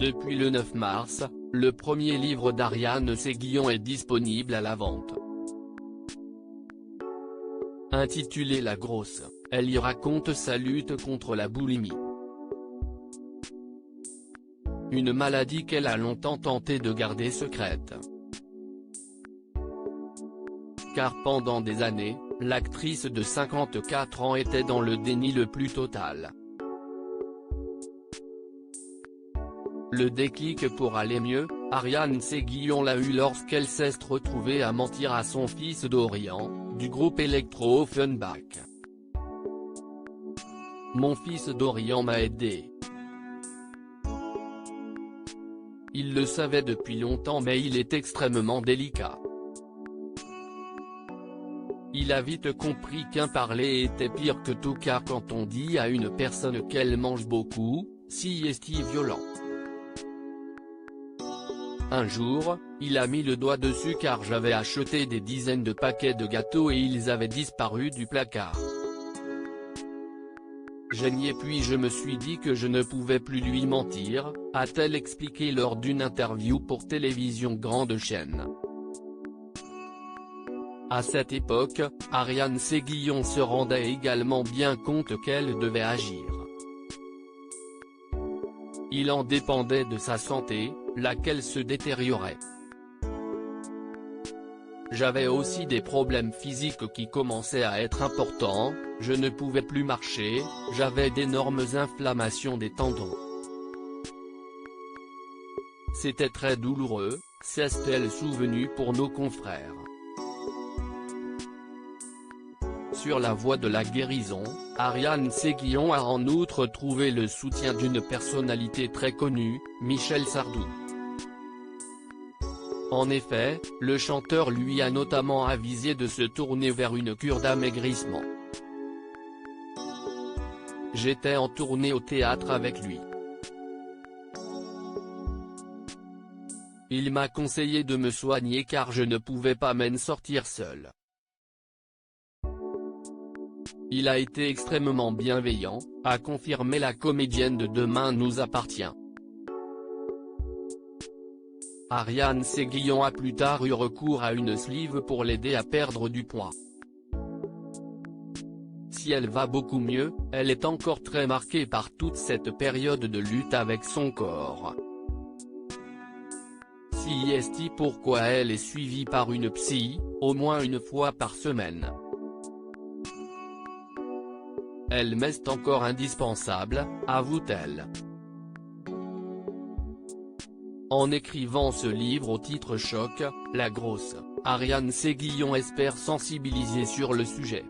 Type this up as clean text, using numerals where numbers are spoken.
Depuis le 9 mars, le premier livre d'Ariane Séguillon est disponible à la vente. Intitulé La Grosse, elle y raconte sa lutte contre la boulimie. Une maladie qu'elle a longtemps tenté de garder secrète. Car pendant des années, l'actrice de 54 ans était dans le déni le plus total. Le déclic pour aller mieux, Ariane Séguillon l'a eu lorsqu'elle s'est retrouvée à mentir à son fils Dorian, du groupe électro Offenbach. Mon fils Dorian m'a aidé. Il le savait depuis longtemps mais il est extrêmement délicat. Il a vite compris qu'un parler était pire que tout car quand on dit à une personne qu'elle mange beaucoup, si est violent. Un jour, il a mis le doigt dessus car j'avais acheté des dizaines de paquets de gâteaux et ils avaient disparu du placard. J'ai nié puis je me suis dit que je ne pouvais plus lui mentir, a-t-elle expliqué lors d'une interview pour télévision grande chaîne. À cette époque, Ariane Séguillon se rendait également bien compte qu'elle devait agir. Il en dépendait de sa santé, laquelle se détériorait. J'avais aussi des problèmes physiques qui commençaient à être importants, je ne pouvais plus marcher, j'avais d'énormes inflammations des tendons. C'était très douloureux, s'est-elle souvenue pour nos confrères. Sur la voie de la guérison, Ariane Séguillon a en outre trouvé le soutien d'une personnalité très connue, Michel Sardou. En effet, le chanteur lui a notamment avisé de se tourner vers une cure d'amaigrissement. J'étais en tournée au théâtre avec lui. Il m'a conseillé de me soigner car je ne pouvais pas m'en sortir seul. Il a été extrêmement bienveillant, a confirmé la comédienne de Demain nous appartient. Ariane Séguillon a plus tard eu recours à une sleeve pour l'aider à perdre du poids. Si elle va beaucoup mieux, elle est encore très marquée par toute cette période de lutte avec son corps. Si est pourquoi elle est suivie par une psy, au moins une fois par semaine. Elle m'est encore indispensable, avoue-t-elle. En écrivant ce livre au titre choc, La Grosse, Ariane Séguillon espère sensibiliser sur le sujet.